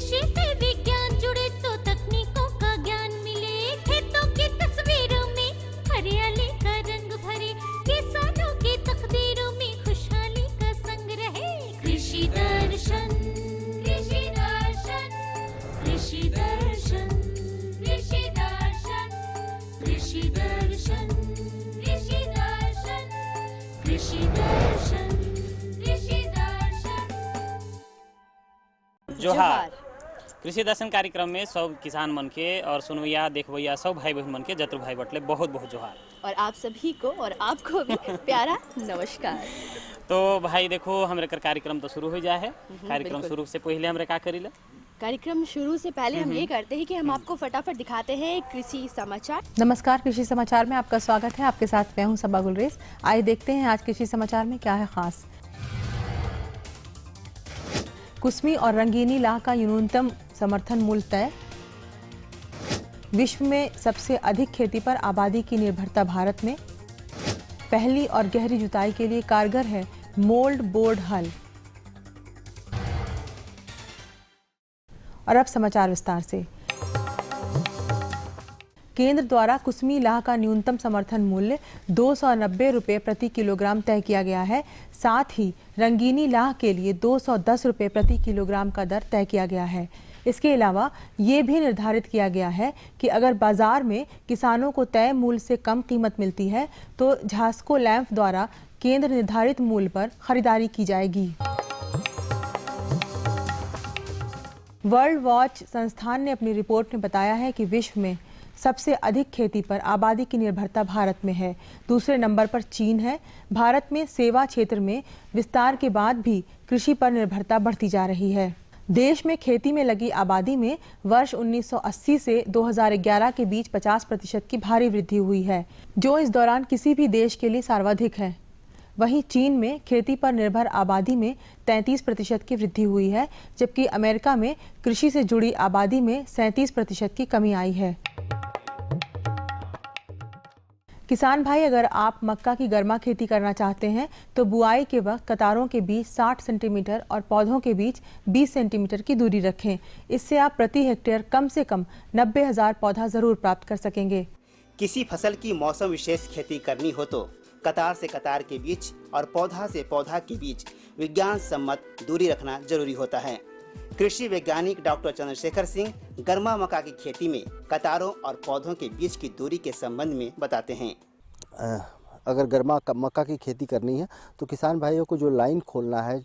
कृषि से विज्ञान जुड़े तो तकनीकों का ज्ञान मिले, खेतों की तस्वीरों में हरियाली का रंग भरे, किसानों की तकदीरों में खुशहाली का संग रहे। कृषि दर्शन, कृषि दर्शन, कृषि दर्शन, कृषि दर्शन, कृषि दर्शन, कृषि दर्शन, कृषि दर्शन, कृषि दर्शन। जोहार। कृषि दर्शन कार्यक्रम में सब किसान मन के और सुनवैया देखवैया सब भाई बहन मन के जतु भाई बटले बहुत बहुत जोहार। और आप सभी को और आपको भी प्यारा नमस्कार। तो भाई देखो हमरे कर कार्यक्रम तो शुरू हो जाए है। कार्यक्रम बिल्कुल। शुरू से पहले हमरे का करीला? कार्यक्रम शुरू से पहले हम ये करते हैं कि हम आपको फटाफट दिखाते हैं कृषि समाचार। नमस्कार, कृषि समाचार में आपका स्वागत है। आपके साथ मैं हूं सबा गुलरेज। आइए देखते हैं आज कृषि समाचार में क्या है खास। कुसमी और रंगीनी लाह का न्यूनतम समर्थन मूल्य तय। विश्व में सबसे अधिक खेती पर आबादी की निर्भरता भारत में। पहली और गहरी जुताई के लिए कारगर है मोल्ड बोर्ड हल। और अब समाचार विस्तार से। केंद्र द्वारा कुसमी लाह का न्यूनतम समर्थन मूल्य 290 रुपये प्रति किलोग्राम तय किया गया है। साथ ही रंगीनी लाह के लिए 210 रुपये प्रति किलोग्राम का दर तय किया गया है। इसके अलावा ये भी निर्धारित किया गया है कि अगर बाजार में किसानों को तय मूल्य से कम कीमत मिलती है तो झास्को लैंफ द्वारा केंद्र निर्धारित मूल्य पर खरीदारी की जाएगी। वर्ल्ड वॉच संस्थान ने अपनी रिपोर्ट में बताया है कि विश्व में सबसे अधिक खेती पर आबादी की निर्भरता भारत में है। दूसरे नंबर पर चीन है। भारत में सेवा क्षेत्र में विस्तार के बाद भी कृषि पर निर्भरता बढ़ती जा रही है। देश में खेती में लगी आबादी में वर्ष 1980 से 2011 के बीच 50% की भारी वृद्धि हुई है, जो इस दौरान किसी भी देश के लिए सर्वाधिक है। वहीं चीन में खेती पर निर्भर आबादी में 33% की वृद्धि हुई है, जबकि अमेरिका में कृषि से जुड़ी आबादी में 37% की कमी आई है। किसान भाई, अगर आप मक्का की गर्मा खेती करना चाहते हैं तो बुआई के वक्त कतारों के बीच 60 सेंटीमीटर और पौधों के बीच 20 सेंटीमीटर की दूरी रखें। इससे आप प्रति हेक्टेयर कम से कम 90,000 पौधा जरूर प्राप्त कर सकेंगे। किसी फसल की मौसम विशेष खेती करनी हो तो कतार से कतार के बीच और पौधा से पौधा के बीच विज्ञान सम्मत दूरी रखना जरूरी होता है। कृषि वैज्ञानिक डॉक्टर चंद्रशेखर सिंह गर्मा मक्का की खेती में कतारों और पौधों के बीच की दूरी के संबंध में बताते हैं। अगर गर्मा मक्का की खेती करनी है तो किसान भाइयों को जो लाइन खोलना है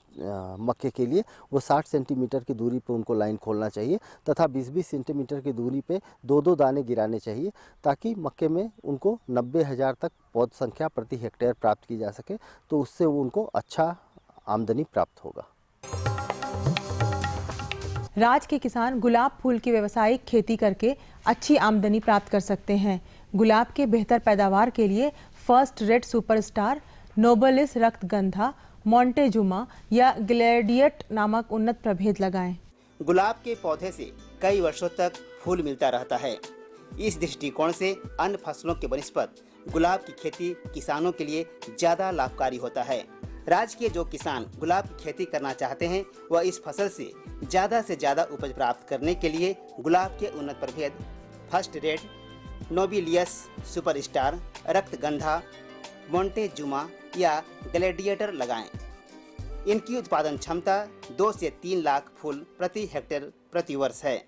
मक्के के लिए वो 60 सेंटीमीटर की दूरी पे उनको लाइन खोलना चाहिए तथा 20-20 सेंटीमीटर की दूरी पे 2-2 दाने गिराने चाहिए, ताकि मक्के में उनको 90,000 तक पौध संख्या प्रति हेक्टेयर प्राप्त की जा सके, तो उससे उनको अच्छा आमदनी प्राप्त होगा। राज्य के किसान गुलाब फूल की व्यावसायिक खेती करके अच्छी आमदनी प्राप्त कर सकते हैं। गुलाब के बेहतर पैदावार के लिए फर्स्ट रेड सुपरस्टार, नोबलिस रक्तगंधा, मोंटेजुमा या ग्लेडियट नामक उन्नत प्रभेद लगाएं। गुलाब के पौधे से कई वर्षों तक फूल मिलता रहता है। इस दृष्टिकोण से अन्य फसलों के बनिस्पत गुलाब की खेती किसानों के लिए ज्यादा लाभकारी होता है। राज्य के जो किसान गुलाब की खेती करना चाहते हैं वह इस फसल से ज्यादा उपज प्राप्त करने के लिए गुलाब के उन्नत प्रभेद फर्स्ट रेड, नोबिलियस सुपरस्टार, रक्तगंधा, मोंटेजुमा या ग्लेडिएटर लगाएं। इनकी उत्पादन क्षमता 2 से 3 लाख फूल प्रति हेक्टेयर प्रति वर्ष है।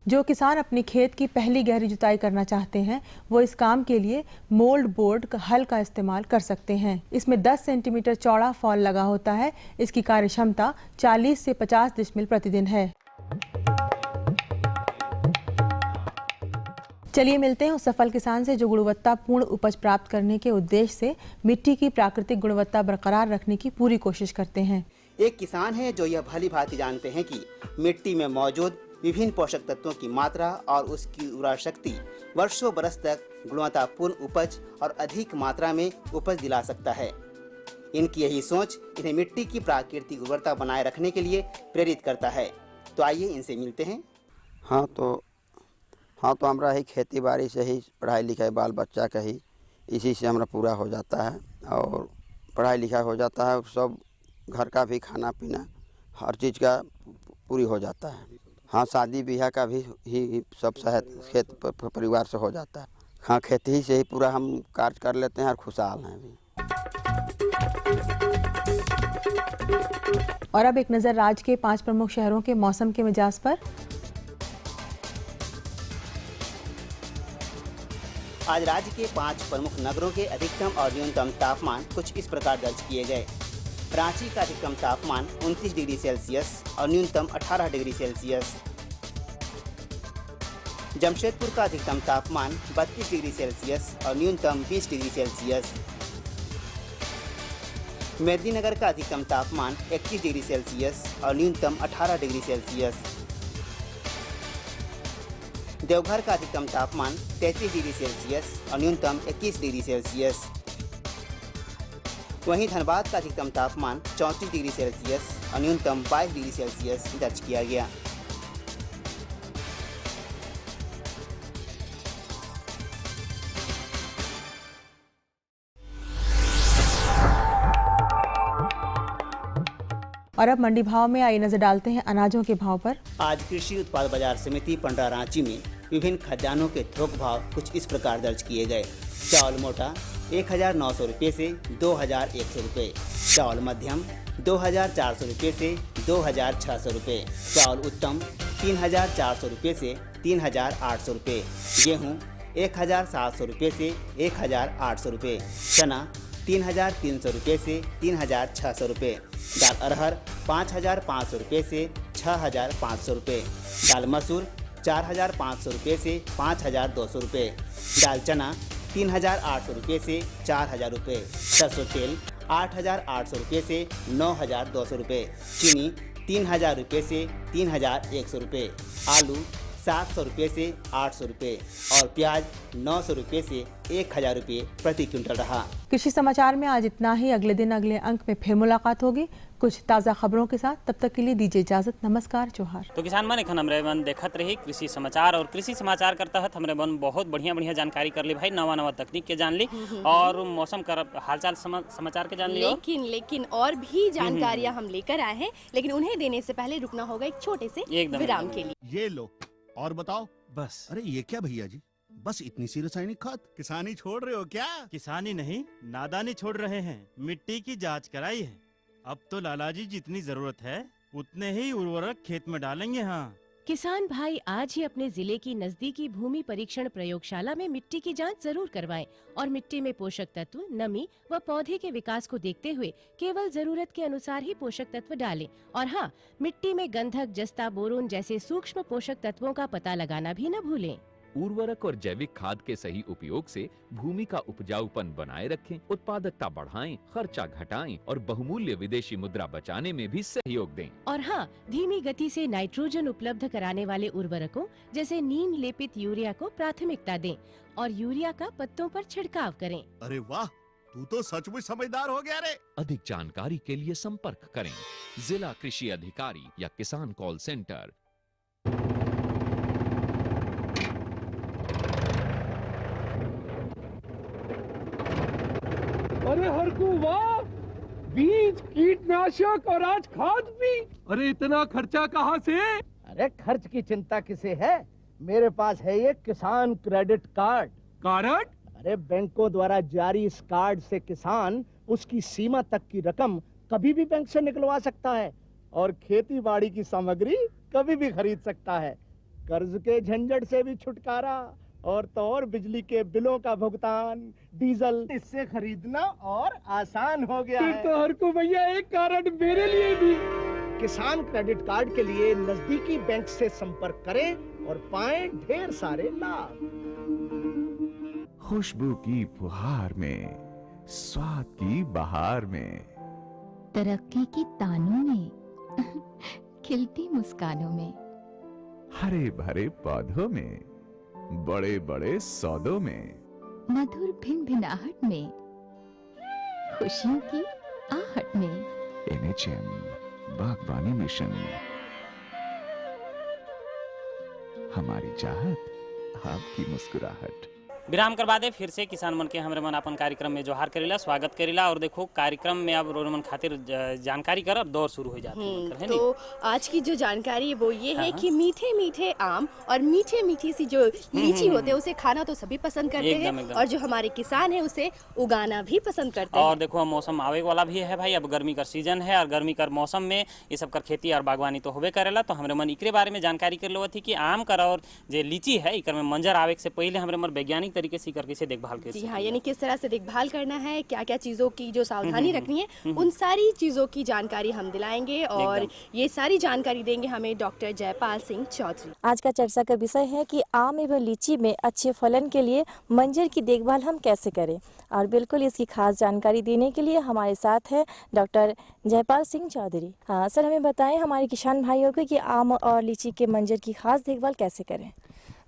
जो किसान अपनी खेत की पहली गहरी जुताई करना चाहते हैं वो इस काम के लिए मोल्ड बोर्ड हल का इस्तेमाल कर सकते हैं। इसमें 10 सेंटीमीटर चौड़ा फॉल लगा होता है। इसकी कार्य क्षमता 40 से 50 डिसमिल प्रतिदिन है। चलिए मिलते हैं उस सफल किसान से जो गुणवत्तापूर्ण उपज प्राप्त करने के उद्देश्य से मिट्टी की प्राकृतिक गुणवत्ता बरकरार रखने की पूरी कोशिश करते हैं। एक किसान है जो यह भली भांति जानते हैं कि मिट्टी में मौजूद विभिन्न पोषक तत्वों की मात्रा और उसकी उर्वरा शक्ति वर्षों बरस तक गुणवत्तापूर्ण उपज और अधिक मात्रा में उपज दिला सकता है। इनकी यही सोच इन्हें मिट्टी की प्राकृतिक उर्वरता बनाए रखने के लिए प्रेरित करता है। तो आइए इनसे मिलते हैं। हाँ तो हमारा ही खेती बाड़ी से ही पढ़ाई लिखाई बाल बच्चा का ही इसी से हमारा पूरा हो जाता है और पढ़ाई लिखाई हो जाता है। सब घर का भी खाना पीना हर चीज़ का पूरी हो जाता है। हाँ, शादी ब्याह का भी ही सब खेत परिवार से हो जाता है। हाँ, खेती ही से ही पूरा हम कार्य कर लेते हैं और खुशहाल हैं अभी। और अब एक नज़र राज्य के 5 प्रमुख शहरों के मौसम के मिजाज पर। आज राज्य के 5 प्रमुख नगरों के अधिकतम और न्यूनतम तापमान कुछ इस प्रकार दर्ज किए गए। रांची का अधिकतम तापमान 29 डिग्री सेल्सियस और न्यूनतम 18 डिग्री सेल्सियस। जमशेदपुर का अधिकतम तापमान 32 डिग्री सेल्सियस और न्यूनतम 20 डिग्री सेल्सियस। मेदिनीनगर का अधिकतम तापमान 21 डिग्री सेल्सियस और न्यूनतम 18 डिग्री सेल्सियस। देवघर का अधिकतम तापमान 33 डिग्री सेल्सियस और न्यूनतम 21 डिग्री सेल्सियस। वहीं धनबाद का अधिकतम तापमान 34 डिग्री सेल्सियस और न्यूनतम 22 डिग्री सेल्सियस दर्ज किया गया। और अब मंडी भाव में आइए नजर डालते हैं अनाजों के भाव पर। आज कृषि उत्पाद बाजार समिति पंडरा रांची में विभिन्न खाद्यान्नों के थोक भाव कुछ इस प्रकार दर्ज किए गए। चावल मोटा 1900 रुपये से 2100 रुपये, चावल मध्यम 2400 रुपये से 2600 रुपये, चावल उत्तम 3400 रुपये से 3800 रुपये, गेहूँ 1700 रुपये से 1800 रुपये, चना 3300 रुपये से 3600 रुपये, दाल अरहर 5500 रुपये से 6500 रुपये, दाल मसूर 4500 रुपये से 5200 रुपये, दाल चना 3800 रुपये से 4000 रुपये, सरसों तेल 8800 रुपये से 9200 रुपये, चीनी 3000 रुपये से 3100 रुपये, आलू 700 रुपये से 800 रुपये और प्याज 900 रुपये से 1000 रुपये प्रति क्विंटल रहा। कृषि समाचार में आज इतना ही। अगले दिन अगले अंक में फिर मुलाकात होगी कुछ ताज़ा खबरों के साथ। तब तक के लिए दीजिए इजाजत। नमस्कार, जोहार। तो किसान मन एखन हमरे मन देखत रही कृषि समाचार, और कृषि समाचार के तहत हमरे मन बहुत बढ़िया जानकारी कर ली भाई, नवा तकनीक के जान ली और मौसम का हालचाल समाचार के जान ली। लेकिन और भी जानकारियां हम लेकर आए हैं, लेकिन उन्हें देने से पहले रुकना होगा एक छोटे से विराम के लिए। ये लो और बताओ। बस। अरे ये क्या भैया जी, बस इतनी सी रासायनिक खाद? किसानी छोड़ रहे हो क्या? किसानी नहीं, नादानी छोड़ रहे हैं। मिट्टी की जांच कराई है। अब तो लाला जी जितनी जरूरत है उतने ही उर्वरक खेत में डालेंगे। हाँ, किसान भाई आज ही अपने जिले की नजदीकी भूमि परीक्षण प्रयोगशाला में मिट्टी की जांच जरूर करवाएं और मिट्टी में पोषक तत्व, नमी व पौधे के विकास को देखते हुए केवल जरूरत के अनुसार ही पोषक तत्व डालें। और हाँ, मिट्टी में गंधक, जस्ता, बोरोन जैसे सूक्ष्म पोषक तत्वों का पता लगाना भी न भूलें। उर्वरक और जैविक खाद के सही उपयोग से भूमि का उपजाऊपन बनाए रखें, उत्पादकता बढ़ाएं, खर्चा घटाएं और बहुमूल्य विदेशी मुद्रा बचाने में भी सहयोग दें। और हाँ, धीमी गति से नाइट्रोजन उपलब्ध कराने वाले उर्वरकों जैसे नीम लेपित यूरिया को प्राथमिकता दें और यूरिया का पत्तों पर छिड़काव करें। अरे वाह, तू तो सचमुच समझदार हो गया रे। अधिक जानकारी के लिए संपर्क करें जिला कृषि अधिकारी या किसान कॉल सेंटर। अरे हरकू वाह, बीज, कीटनाशक और आज खाद भी। अरे इतना खर्चा कहाँ से? अरे खर्च की चिंता किसे है, मेरे पास है ये किसान क्रेडिट कार्ड। कार्ड? अरे बैंकों द्वारा जारी इस कार्ड से किसान उसकी सीमा तक की रकम कभी भी बैंक से निकलवा सकता है और खेती बाड़ी की सामग्री कभी भी खरीद सकता है। कर्ज के झंझट से भी छुटकारा और तो और बिजली के बिलों का भुगतान, डीजल इससे खरीदना और आसान हो गया है। तो हर को भैया एक कार्ड मेरे लिए भी। किसान क्रेडिट कार्ड के लिए नजदीकी बैंक से संपर्क करें और पाएं ढेर सारे लाभ। खुशबू की फुहार में, स्वाद की बहार में, तरक्की की तानों में, खिलती मुस्कानों में, हरे भरे पौधों में, बड़े बड़े सौदों में, मधुर भिनभिनाहट में, खुशियों की आहट में। NHM बागवानी मिशन, हमारी चाहत, आपकी मुस्कुराहट। विराम करवा दे फिर से किसान मन के हमरे मन अपन कार्यक्रम में जोहार करेला, स्वागत करेला। और देखो कार्यक्रम में अब रोड मन खातिर जानकारी कर दौर शुरू हो जाती है। तो आज की जो जानकारी है वो ये है कि मीठे मीठे आम और मीठे मीठी सी जो लीची होते हैं उसे खाना तो सभी पसंद करते हैं और जो हमारे किसान है उसे उगाना भी पसंद करते हैं। और देखो मौसम आवे वाला भी है भाई, अब गर्मी का सीजन है और गर्मी का मौसम में ये सब कर खेती और बागवानी तो होबे करेला। तो हमरे मन एकरे बारे में जानकारी कर लो थी कि आम कर और जो लीची है इकर में मंजर आवे से पहले हमरे मन वैज्ञानिक तरीके से करके देखभाल कर। जी हाँ, यानी किस तरह से देखभाल करना है, क्या क्या चीज़ों की जो सावधानी रखनी है, उन सारी चीज़ों की जानकारी हम दिलाएंगे और ये सारी जानकारी देंगे हमें डॉक्टर जयपाल सिंह चौधरी। आज का चर्चा का विषय है कि आम एवं लीची में अच्छे फलन के लिए मंजर की देखभाल हम कैसे करें, और बिल्कुल इसकी खास जानकारी देने के लिए हमारे साथ है डॉक्टर जयपाल सिंह चौधरी। हाँ सर, हमें बताएं हमारे किसान भाइयों को कि आम और लीची के मंजर की खास देखभाल कैसे करें।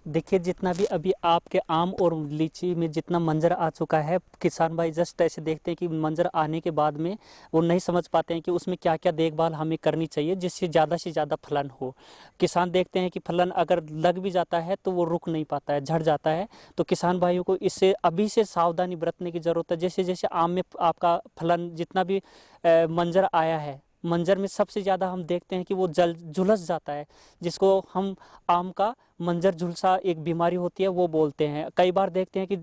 देखिए, जितना भी अभी आपके आम और लीची में जितना मंजर आ चुका है, किसान भाई जस्ट ऐसे देखते हैं कि मंजर आने के बाद में वो नहीं समझ पाते हैं कि उसमें क्या क्या देखभाल हमें करनी चाहिए जिससे ज़्यादा से ज़्यादा फलन हो। किसान देखते हैं कि फलन अगर लग भी जाता है तो वो रुक नहीं पाता है, झड़ जाता है। तो किसान भाइयों को इससे अभी से सावधानी बरतने की ज़रूरत है। जैसे जैसे आम में आपका फलन जितना भी मंजर आया है, मंजर में सबसे ज़्यादा हम देखते हैं कि वो झुलस जाता है, जिसको हम आम का मंजर झुलसा एक बीमारी होती है वो बोलते हैं। कई बार देखते हैं कि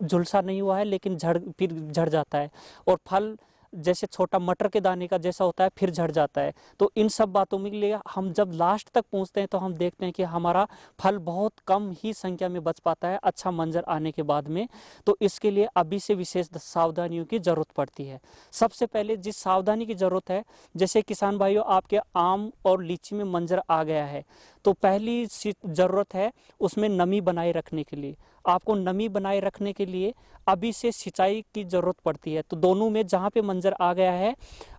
झुलसा नहीं हुआ है लेकिन फिर झड़ जाता है, और फल जैसे छोटा मटर के दाने का जैसा होता है फिर झड़ जाता है। तो इन सब बातों के लिए हम जब लास्ट तक पहुंचते हैं तो हम देखते हैं कि हमारा फल बहुत कम ही संख्या में बच पाता है अच्छा मंजर आने के बाद में। तो इसके लिए अभी से विशेष सावधानियों की ज़रूरत पड़ती है। सबसे पहले जिस सावधानी की ज़रूरत है, जैसे किसान भाइयों आपके आम और लीची में मंजर आ गया है तो पहली ज़रूरत है उसमें नमी बनाए रखने के लिए। आपको नमी बनाए रखने के लिए अभी से सिंचाई की ज़रूरत पड़ती है। तो दोनों में जहाँ पे मंजर आ गया है,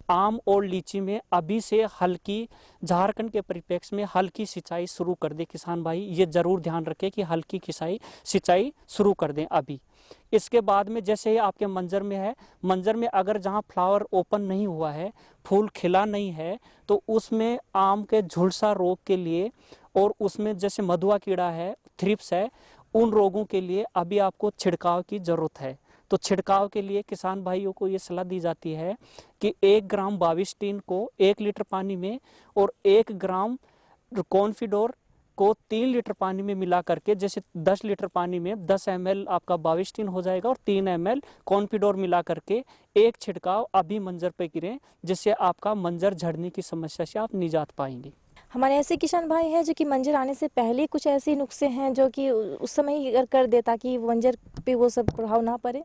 आम और लीची में अभी से हल्की, झारखंड के परिप्रेक्ष्य में हल्की सिंचाई शुरू कर दे। किसान भाई ये ज़रूर ध्यान रखें कि हल्की सिंचाई शुरू कर दें अभी। इसके बाद में जैसे ही आपके मंजर में है, मंजर में अगर जहाँ फ्लावर ओपन नहीं हुआ है, फूल खिला नहीं है, तो उसमें आम के झुलसा रोग के लिए और उसमें जैसे मधुआ कीड़ा है, थ्रिप्स है, उन रोगों के लिए अभी आपको छिड़काव की ज़रूरत है। तो छिड़काव के लिए किसान भाइयों को ये सलाह दी जाती है कि 1 ग्राम बाविस्टिन को 1 लीटर पानी में और 1 ग्राम कॉन्फिडोर को 3 लीटर पानी में मिला करके, जैसे 10 लीटर पानी में 10 ml आपका बाविस्टिन हो जाएगा और 3 ml कॉन्फिडोर मिला करके एक छिड़काव अभी मंजर पे गिरें, जिससे आपका मंजर झड़ने की समस्या से आप निजात पाएंगे। हमारे ऐसे किसान भाई हैं जो कि मंजर आने से पहले कुछ ऐसे नुस्खे हैं जो कि उस समय ही कर दे ताकि मंजर पे वो सब प्रभाव ना पड़े।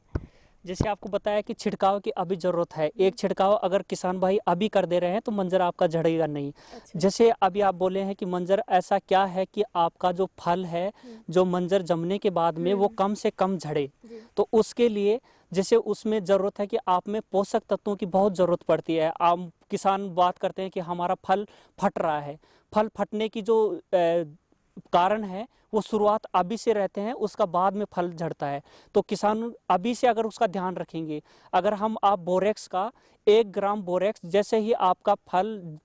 जैसे आपको बताया कि छिड़काव की अभी ज़रूरत है। एक छिड़काव अगर किसान भाई अभी कर दे रहे हैं तो मंजर आपका झड़ेगा नहीं। जैसे अभी आप बोले हैं कि मंजर ऐसा क्या है कि आपका जो फल है जो मंजर जमने के बाद में वो कम से कम झड़े, तो उसके लिए जैसे उसमें ज़रूरत है कि आप में पोषक तत्वों की बहुत ज़रूरत पड़ती है। आप किसान बात करते हैं कि हमारा फल फट रहा है, फल फटने की जो कारण है वो शुरुआत अभी से रहते हैं, उसका बाद में फल झड़ता है। तो किसान अभी से अगर उसका ध्यान रखेंगे, अगर आप बोरेक्स का 1 ग्राम बोरेक्स जैसे ही आपका फल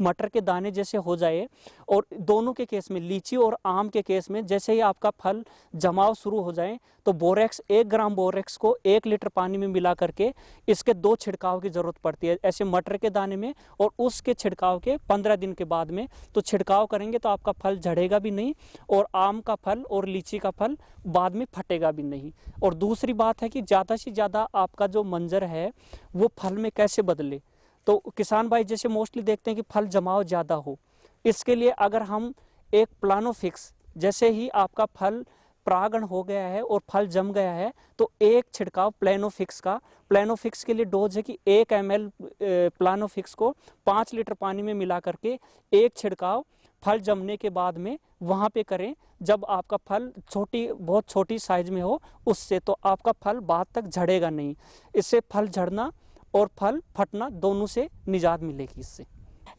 मटर के दाने जैसे हो जाए, और दोनों के केस में, लीची और आम के केस में, जैसे ही आपका फल जमाव शुरू हो जाए तो बोरेक्स 1 ग्राम बोरेक्स को 1 लीटर पानी में मिला करके इसके 2 छिड़काव की ज़रूरत पड़ती है, ऐसे मटर के दाने में और उसके छिड़काव के 15 दिन के बाद में। तो छिड़काव करेंगे तो आपका फल झड़ेगा भी नहीं और आम का फल और लीची का फल बाद में फटेगा भी नहीं। और दूसरी बात है कि ज़्यादा से ज़्यादा आपका जो मंजर है वो फल में कैसे बदले। तो किसान भाई जैसे मोस्टली देखते हैं कि फल जमाव ज़्यादा हो, इसके लिए अगर हम एक प्लानोफिक्स, जैसे ही आपका फल परागण हो गया है और फल जम गया है तो एक छिड़काव प्लानोफिक्स के लिए डोज है कि 1 ml प्लानोफिक्स को 5 लीटर पानी में मिला करके एक छिड़काव फल जमने के बाद में वहाँ पे करें, जब आपका फल बहुत छोटी साइज में हो उससे, तो आपका फल बाद तक झड़ेगा नहीं। इससे फल झड़ना और फल फटना दोनों से निजात मिलेगी इससे।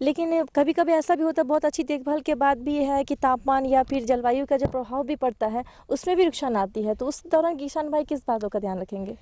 लेकिन कभी कभी ऐसा भी होता है, बहुत अच्छी देखभाल के बाद भी है कि तापमान या फिर जलवायु का जो प्रभाव भी पड़ता है उसमें भी नुकसान आती है, तो उस दौरान किसान भाई किस बातों का ध्यान रखेंगे?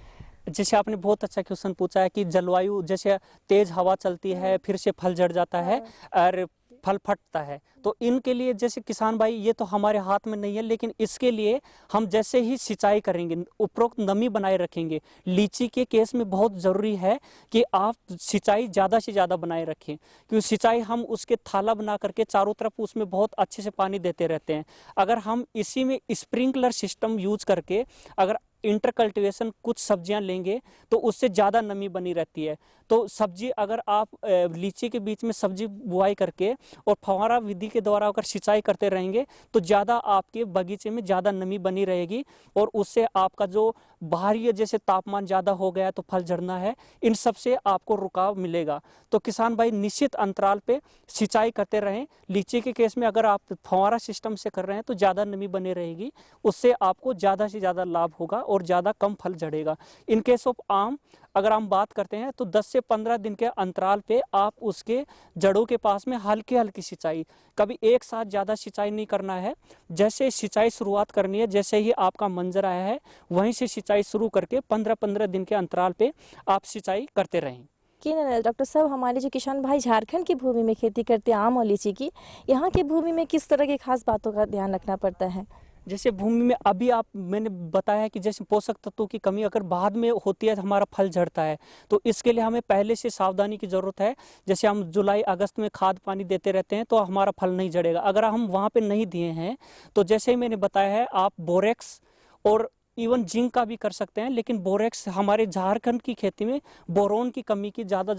जैसे आपने बहुत अच्छा क्वेश्चन पूछा है कि जलवायु, जैसे तेज हवा चलती है फिर से फल झड़ जाता है, और फल फटता है। तो इनके लिए जैसे किसान भाई, ये तो हमारे हाथ में नहीं है, लेकिन इसके लिए हम जैसे ही सिंचाई करेंगे, उपरोक्त नमी बनाए रखेंगे। लीची के केस में बहुत ज़रूरी है कि आप सिंचाई ज़्यादा से ज़्यादा बनाए रखें, क्योंकि सिंचाई हम उसके थाला बना करके चारों तरफ उसमें बहुत अच्छे से पानी देते रहते हैं। अगर हम इसी में स्प्रिंकलर सिस्टम यूज करके अगर इंटर कल्टिवेशन कुछ सब्जियां लेंगे तो उससे ज़्यादा नमी बनी रहती है। तो सब्जी अगर आप लीची के बीच में सब्जी बुआई करके और फव्वारा विधि के द्वारा अगर सिंचाई करते रहेंगे तो ज़्यादा आपके बगीचे में ज़्यादा नमी बनी रहेगी और उससे आपका जो बाहरी जैसे तापमान ज़्यादा हो गया तो फल झड़ना है, इन सब से आपको रुकाव मिलेगा। तो किसान भाई निश्चित अंतराल पे सिंचाई करते रहें। लीची के केस में अगर आप फव्वारा सिस्टम से कर रहे हैं तो ज़्यादा नमी बनी रहेगी, उससे आपको ज़्यादा से ज़्यादा लाभ होगा और ज़्यादा कम फल झड़ेगा। इन केस ऑफ आम अगर हम बात करते हैं तो 10 से 15 दिन के अंतराल पे आप उसके जड़ों के पास में हल्की हल्की सिंचाई, कभी एक साथ ज़्यादा सिंचाई नहीं करना है। जैसे सिंचाई शुरुआत करनी है, जैसे ही आपका मंजर आया है वहीं से सिंचाई शुरू करके 15-15 दिन के अंतराल पे आप सिंचाई करते रहें। कि डॉक्टर साहब, हमारे जो किसान भाई झारखंड की भूमि में खेती करते हैं आम और लीची की, यहाँ की भूमि में किस तरह की खास बातों का ध्यान रखना पड़ता है? जैसे भूमि में अभी मैंने बताया कि जैसे पोषक तत्वों की कमी अगर बाद में होती है तो हमारा फल झड़ता है, तो इसके लिए हमें पहले से सावधानी की ज़रूरत है। जैसे हम जुलाई अगस्त में खाद पानी देते रहते हैं तो हमारा फल नहीं झड़ेगा। अगर हम वहाँ पे नहीं दिए हैं तो जैसे ही मैंने बताया है, आप बोरेक्स और इवन जिंक का भी कर सकते हैं, लेकिन बोरेक्स हमारे झारखंड की खेती में बोरोन की कमी की ज़्यादा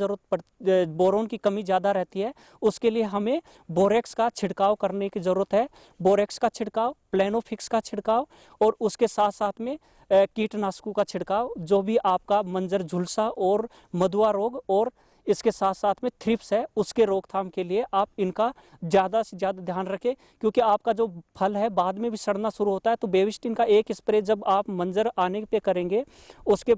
बोरोन की कमी ज़्यादा रहती है। उसके लिए हमें बोरेक्स का छिड़काव करने की ज़रूरत है। बोरेक्स का छिड़काव, प्लेनोफिक्स का छिड़काव और उसके साथ साथ में कीटनाशकों का छिड़काव, जो भी आपका मंजर झुलसा और मधुआ रोग और इसके साथ साथ में थ्रिप्स है, उसके रोकथाम के लिए आप इनका ज़्यादा से ज़्यादा ध्यान रखें, क्योंकि आपका जो फल है बाद में भी सड़ना शुरू होता है। तो बेविस्टिन का एक स्प्रे जब आप मंजर आने पे करेंगे, उसके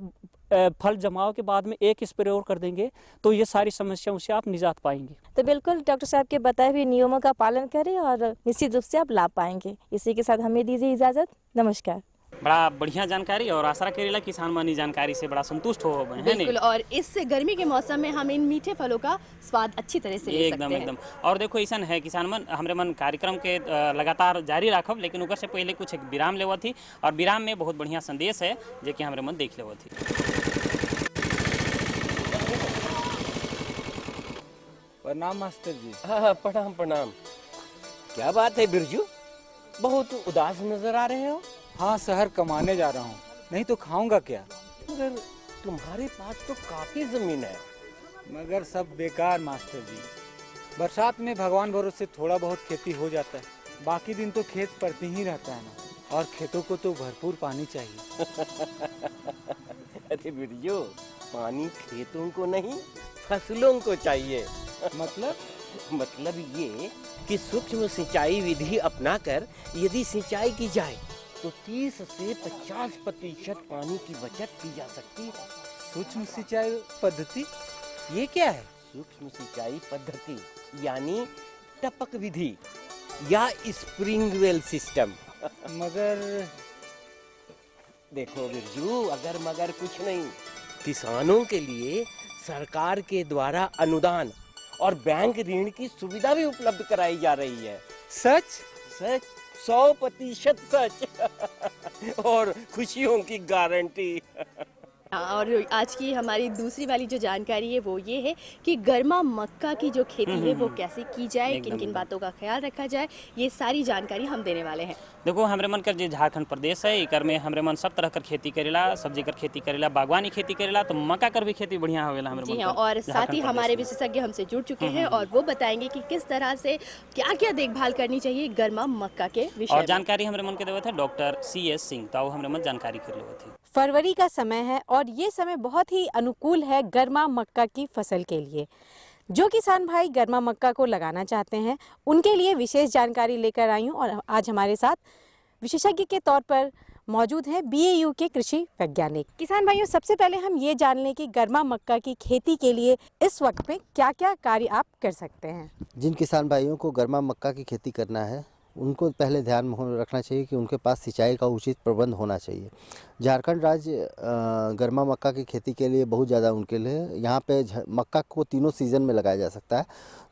फल जमाव के बाद में एक स्प्रे और कर देंगे तो ये सारी समस्याओं से आप निजात पाएंगे। तो बिल्कुल डॉक्टर साहब के बताए हुए नियमों का पालन करें और निश्चित रूप से आप लाभ पाएंगे। इसी के साथ हमें दीजिए इजाज़त। नमस्कार। बड़ा बढ़िया जानकारी और आशा करेला किसान मन जानकारी से बड़ा संतुष्ट हो गए हैं। बिल्कुल, और इस गर्मी के मौसम में हम इन मीठे फलों का स्वाद अच्छी तरह से ले सकते हैं। एकदम। और देखो ऐसा है किसान मन, हमरे मन कार्यक्रम के लगातार जारी रखब, लेकिन ओकर से पहले कुछ एक विराम लेवत थी और विराम में बहुत बढ़िया संदेश है जो कि हमरे मन देख लेवत थी। प्रणाम मास्टर जी। हाँ, प्रणाम। क्या बात है बिरजू, बहुत उदास नजर आ रहे हो? हाँ, शहर कमाने जा रहा हूँ, नहीं तो खाऊंगा क्या? मगर तुम्हारे पास तो काफी जमीन है। मगर सब बेकार मास्टर जी। बरसात में भगवान भरोसे थोड़ा बहुत खेती हो जाता है, बाकी दिन तो खेत पड़ते ही रहता है ना, और खेतों को तो भरपूर पानी चाहिए। अरे बिरजू, पानी खेतों को नहीं फसलों को चाहिए। मतलब ये कि सूक्ष्म सिंचाई विधि अपनाकर यदि सिंचाई की जाए तो 30 से 50% पानी की बचत की जा सकती है। सूक्ष्म सिंचाई पद्धति ये क्या है? सूक्ष्म सिंचाई पद्धति यानी टपक विधि या स्प्रिंगवेल सिस्टम। मगर देखो बिरजू, अगर मगर कुछ नहीं, किसानों के लिए सरकार के द्वारा अनुदान और बैंक ऋण की सुविधा भी उपलब्ध कराई जा रही है। सच 100% सच। और खुशियों की गारंटी। और आज की हमारी दूसरी वाली जो जानकारी है वो ये है कि गर्मा मक्का की जो खेती है वो कैसे की जाए, किन किन बातों का ख्याल रखा जाए, ये सारी जानकारी हम देने वाले हैं। देखो हमरे मन कर जो झारखंड प्रदेश है, इकर में हमरे मन सब तरह कर खेती करेला, सब्जी कर खेती करेला, बागवानी खेती करेला, तो मक्का कर भी खेती बढ़िया होवेला हमरे मन। जी हाँ, और साथ ही हमारे विशेषज्ञ हमसे जुड़ चुके हैं और वो बताएंगे कि किस तरह से क्या क्या देखभाल करनी चाहिए गर्मा मक्का के विषय और जानकारी हमरे मन के देवत है डॉक्टर CS सिंह, तो हमरे मन जानकारी कर लेवत है। फरवरी का समय है और ये समय बहुत ही अनुकूल है गर्मा मक्का की फसल के लिए। जो किसान भाई गर्मा मक्का को लगाना चाहते हैं उनके लिए विशेष जानकारी लेकर आई हूँ और आज हमारे साथ विशेषज्ञ के तौर पर मौजूद हैं BAU के कृषि वैज्ञानिक। किसान भाइयों, सबसे पहले हम ये जान लें कि गर्मा मक्का की खेती के लिए इस वक्त में क्या क्या कार्य आप कर सकते हैं। जिन किसान भाइयों को गर्मा मक्का की खेती करना है उनको पहले ध्यान में रखना चाहिए कि उनके पास सिंचाई का उचित प्रबंध होना चाहिए। झारखंड राज्य गर्मा मक्का की खेती के लिए बहुत ज़्यादा उनके लिए यहाँ पे मक्का को तीनों सीज़न में लगाया जा सकता है।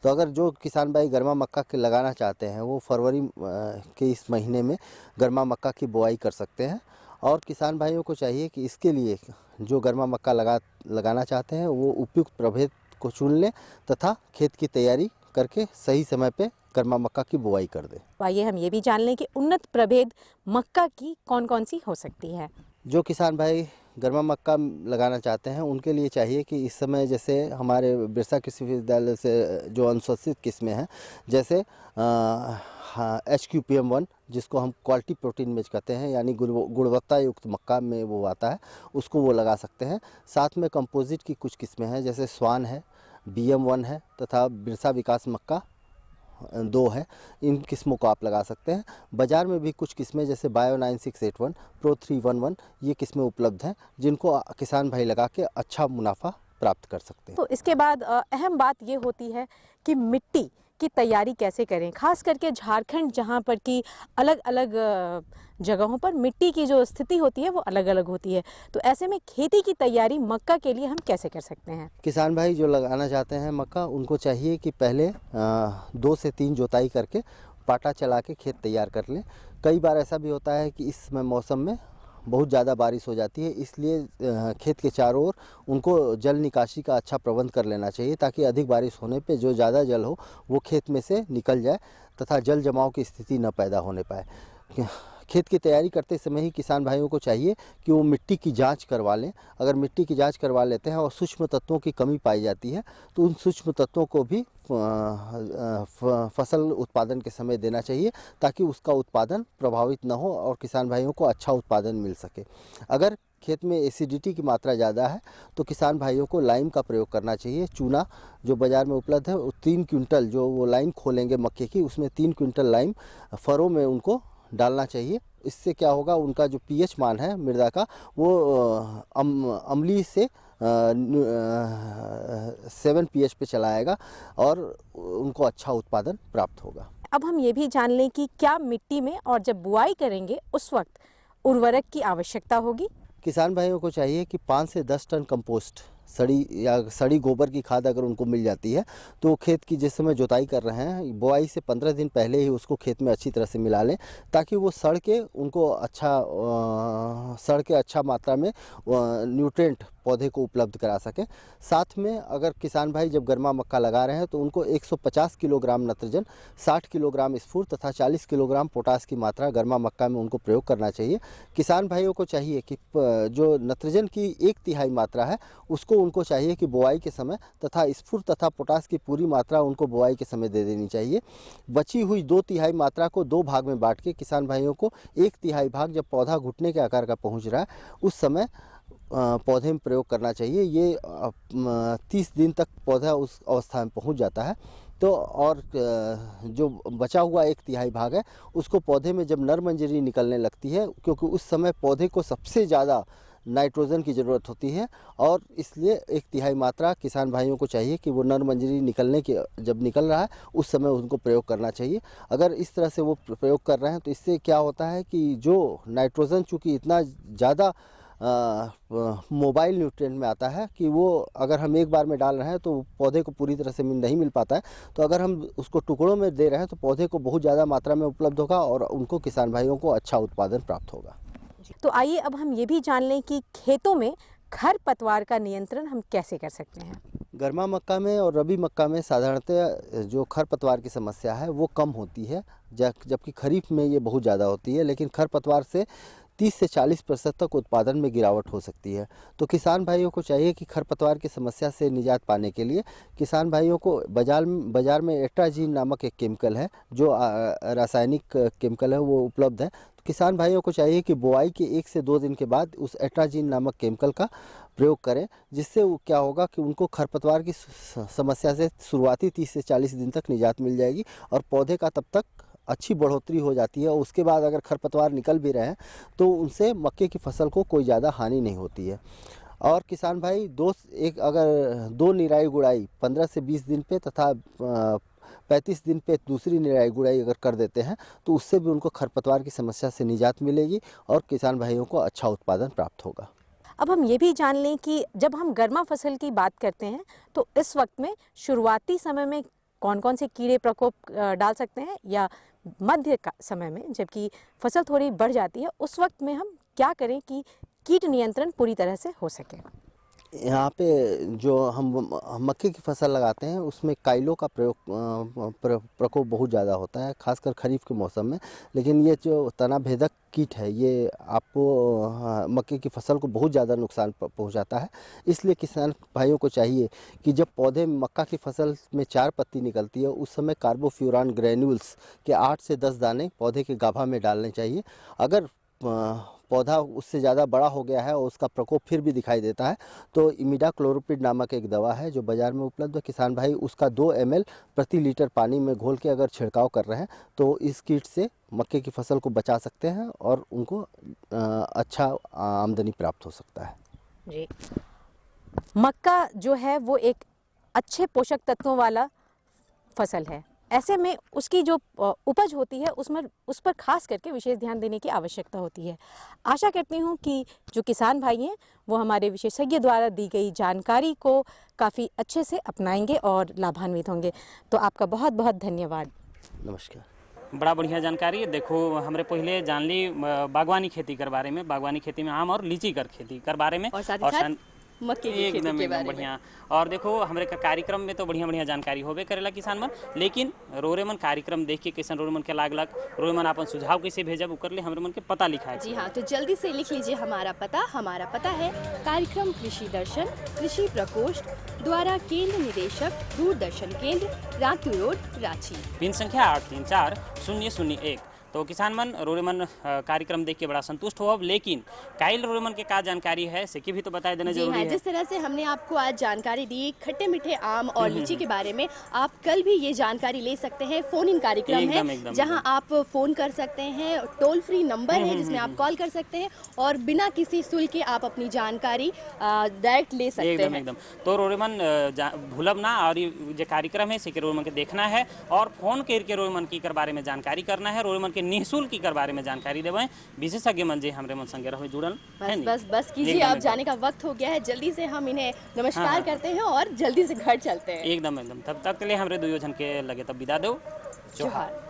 तो अगर जो किसान भाई गर्मा मक्का के लगाना चाहते हैं वो फरवरी के इस महीने में गर्मा मक्का की बुआई कर सकते हैं। और किसान भाइयों को चाहिए कि इसके लिए जो गर्मा मक्का लगाना चाहते हैं वो उपयुक्त प्रभेद को चुन लें तथा खेत की तैयारी करके सही समय पे गर्मा मक्का की बुआई कर दें। आइए हम ये भी जान लें कि उन्नत प्रभेद मक्का की कौन कौन सी हो सकती है। जो किसान भाई गर्मा मक्का लगाना चाहते हैं उनके लिए चाहिए कि इस समय जैसे हमारे बिरसा कृषि विश्वविद्यालय से जो अनुशंसित किस्में हैं, जैसे HQPM1 जिसको हम क्वालिटी प्रोटीन मेज कहते हैं, यानी गुणवत्ता युक्त मक्का में वो आता है, उसको वो लगा सकते हैं। साथ में कंपोजिट की कुछ किस्में हैं, जैसे स्वान है, BM1 है तथा बिरसा विकास मक्का 2 है। इन किस्मों को आप लगा सकते हैं। बाज़ार में भी कुछ किस्में जैसे बायो 9681, प्रो 311 ये किस्में उपलब्ध हैं जिनको किसान भाई लगा के अच्छा मुनाफा प्राप्त कर सकते हैं। तो इसके बाद अहम बात ये होती है कि मिट्टी की तैयारी कैसे करें, खास करके झारखंड जहाँ पर कि अलग अलग जगहों पर मिट्टी की जो स्थिति होती है वो अलग अलग होती है। तो ऐसे में खेती की तैयारी मक्का के लिए हम कैसे कर सकते हैं? किसान भाई जो लगाना चाहते हैं मक्का, उनको चाहिए कि पहले 2 से 3 जोताई करके पाटा चला के खेत तैयार कर लें। कई बार ऐसा भी होता है कि इस मौसम में बहुत ज़्यादा बारिश हो जाती है, इसलिए खेत के चारों ओर उनको जल निकासी का अच्छा प्रबंध कर लेना चाहिए ताकि अधिक बारिश होने पे जो ज़्यादा जल हो वो खेत में से निकल जाए तथा जल जमाव की स्थिति न पैदा होने पाए। खेत की तैयारी करते समय ही किसान भाइयों को चाहिए कि वो मिट्टी की जांच करवा लें। अगर मिट्टी की जांच करवा लेते हैं और सूक्ष्म तत्वों की कमी पाई जाती है तो उन सूक्ष्म तत्वों को भी फसल उत्पादन के समय देना चाहिए ताकि उसका उत्पादन प्रभावित न हो और किसान भाइयों को अच्छा उत्पादन मिल सके। अगर खेत में एसिडिटी की मात्रा ज़्यादा है तो किसान भाइयों को लाइम का प्रयोग करना चाहिए। चूना जो बाज़ार में उपलब्ध है, 3 क्विंटल जो वो लाइम खोलेंगे मक्के की, उसमें 3 क्विंटल लाइम फरों में उनको डालना चाहिए। इससे क्या होगा, उनका जो pH मान है मृदा का वो अम्लीय से 7 pH पे चला आएगा और उनको अच्छा उत्पादन प्राप्त होगा। अब हम ये भी जान लें कि क्या मिट्टी में और जब बुआई करेंगे उस वक्त उर्वरक की आवश्यकता होगी? किसान भाइयों को चाहिए कि 5 से 10 टन कंपोस्ट सड़ी गोबर की खाद अगर उनको मिल जाती है तो खेत की जिस समय जुताई कर रहे हैं बुआई से 15 दिन पहले ही उसको खेत में अच्छी तरह से मिला लें ताकि वो सड़ के अच्छा मात्रा में न्यूट्रिएंट पौधे को उपलब्ध करा सके। साथ में अगर किसान भाई जब गर्मा मक्का लगा रहे हैं तो उनको 150 किलोग्राम नत्रजन, 60 किलोग्राम स्फूर तथा 40 किलोग्राम पोटास की मात्रा गर्मा मक्का में उनको प्रयोग करना चाहिए। किसान भाइयों को चाहिए कि जो नत्रजन की 1/3 मात्रा है उसको उनको चाहिए कि बुआई के समय तथा स्फूर तथा पोटास की पूरी मात्रा उनको बुआई के समय दे देनी चाहिए। बची हुई 2/3 मात्रा को 2 भाग में बांट के किसान भाइयों को 1/3 भाग जब पौधा घुटने के आकार का पहुंच रहा है उस समय पौधे में प्रयोग करना चाहिए। ये 30 दिन तक पौधा उस अवस्था में पहुंच जाता है तो और जो बचा हुआ 1/3 भाग है उसको पौधे में जब नर मंजरी निकलने लगती है, क्योंकि उस समय पौधे को सबसे ज़्यादा नाइट्रोजन की ज़रूरत होती है और इसलिए 1/3 मात्रा किसान भाइयों को चाहिए कि वो नर मंजरी जब निकल रहा है उस समय उनको प्रयोग करना चाहिए। अगर इस तरह से वो प्रयोग कर रहे हैं तो इससे क्या होता है कि जो नाइट्रोजन चूँकि इतना ज़्यादा मोबाइल न्यूट्रिएंट में आता है कि वो अगर हम एक बार में डाल रहे हैं तो पौधे को पूरी तरह से नहीं मिल पाता है, तो अगर हम उसको टुकड़ों में दे रहे हैं तो पौधे को बहुत ज़्यादा मात्रा में उपलब्ध होगा और उनको किसान भाइयों को अच्छा उत्पादन प्राप्त होगा। तो आइए अब हम ये भी जान लें कि खेतों में खरपतवार का नियंत्रण हम कैसे कर सकते हैं। गर्मा मक्का में और रबी मक्का में साधारणतः जो खरपतवार की समस्या है वो कम होती है, जबकि खरीफ में ये बहुत ज़्यादा होती है। लेकिन खरपतवार से 30 से 40% तक उत्पादन में गिरावट हो सकती है। तो किसान भाइयों को चाहिए कि खरपतवार की समस्या से निजात पाने के लिए किसान भाइयों को बाज़ार में एट्राजीन नामक एक केमिकल है जो रासायनिक केमिकल है वो उपलब्ध है। तो किसान भाइयों को चाहिए कि बुआई के 1 से 2 दिन के बाद उस एट्राजीन नामक केमिकल का प्रयोग करें, जिससे क्या होगा कि उनको खरपतवार की समस्या से शुरुआती 30 से 40 दिन तक निजात मिल जाएगी और पौधे का तब तक अच्छी बढ़ोतरी हो जाती है। उसके बाद अगर खरपतवार निकल भी रहे हैं तो उनसे मक्के की फसल को कोई ज़्यादा हानि नहीं होती है। और किसान भाई अगर 2 निराई गुड़ाई 15 से 20 दिन पे तथा 35 दिन पे दूसरी निराई गुड़ाई अगर कर देते हैं तो उससे भी उनको खरपतवार की समस्या से निजात मिलेगी और किसान भाइयों को अच्छा उत्पादन प्राप्त होगा। अब हम ये भी जान लें कि जब हम गर्मा फसल की बात करते हैं तो इस वक्त में शुरुआती समय में कौन कौन से कीड़े प्रकोप डाल सकते हैं, या मध्य समय में जबकि फसल थोड़ी बढ़ जाती है उस वक्त में हम क्या करें कि कीट नियंत्रण पूरी तरह से हो सके। यहाँ पे जो हम मक्के की फसल लगाते हैं उसमें काइलों का प्रकोप बहुत ज़्यादा होता है, खासकर खरीफ के मौसम में। लेकिन ये जो तना भेदक कीट है ये आपको मक्के की फसल को बहुत ज़्यादा नुकसान पहुँचाता है। इसलिए किसान भाइयों को चाहिए कि जब पौधे मक्का की फसल में 4 पत्ती निकलती है उस समय कार्बोफ्यूरान ग्रैन्यूल्स के 8 से 10 दाने पौधे के गाभा में डालने चाहिए। अगर पौधा उससे ज़्यादा बड़ा हो गया है और उसका प्रकोप फिर भी दिखाई देता है तो इमिडाक्लोरोपिड नामक एक दवा है जो बाज़ार में उपलब्ध है। किसान भाई उसका 2 ml प्रति लीटर पानी में घोल के अगर छिड़काव कर रहे हैं तो इस कीट से मक्के की फसल को बचा सकते हैं और उनको अच्छा आमदनी प्राप्त हो सकता है। जी, मक्का जो है वो एक अच्छे पोषक तत्वों वाला फसल है। ऐसे में उसकी जो उपज होती है उस पर खास करके विशेष ध्यान देने की आवश्यकता होती है। आशा करती हूँ कि जो किसान भाई हैं वो हमारे विशेषज्ञ द्वारा दी गई जानकारी को काफ़ी अच्छे से अपनाएंगे और लाभान्वित होंगे। तो आपका बहुत बहुत धन्यवाद। नमस्कार। बड़ा बढ़िया जानकारी है। देखो हमरे पहले जान ली बागवानी खेती कर बारे में, बागवानी खेती में आम और लीची कर खेती कर बारे में, और मक्के की खेती के बारे में बढ़िया। और देखो हमरे का कार्यक्रम में तो बढ़िया बढ़िया जानकारी होबे करेला किसान मन, लेकिन रोरे मन कार्यक्रम देख के किसान रोरे मन के लागलक, रोरे मन अपन सुझाव कैसे भेजब उकर ले हमरे मन के पता लिखा है। जी हाँ, तो जल्दी से लिख लीजिए हमारा पता है कार्यक्रम कृषि दर्शन, कृषि प्रकोष्ठ द्वारा केंद्र निदेशक, दूरदर्शन केंद्र, रातू रोड, रांची। पिन संख्या 834001। तो किसान मन रोरे मन कार्यक्रम देख के बड़ा संतुष्ट हो। लेकिन काइल रोरे मन के का जानकारी है से भी तो बता देना जरूरी है। जिस तरह से हमने आपको आज जानकारी दी खट्टे मीठे आम और लीची के बारे में, आप कल भी ये जानकारी ले सकते हैं। फोन इन कार्यक्रम है जहां आप फोन कर सकते हैं, टोल फ्री नंबर है जिसमें आप कॉल कर सकते हैं और बिना किसी शुल्क के आप अपनी जानकारी डायरेक्ट ले सकते हैं। एकदम तो रोरे मन भूलब ना, और ये कार्यक्रम है से रोरे मन के देखना है और फोन करके रोरे मन की कर बारे में जानकारी करना है। रोरे मन के निःशुल्क की कर बारे में जानकारी देवें। विशेषज्ञ मन जे हमरे मन संगे रहे जुड़ल है। बस कीजिए, आप जाने का वक्त हो गया है। जल्दी से हम इन्हें नमस्कार करते हैं और जल्दी से घर चलते हैं। एकदम तब तक के लिए हमरे दुयोजन के लगे तब विदा दो। जोहार।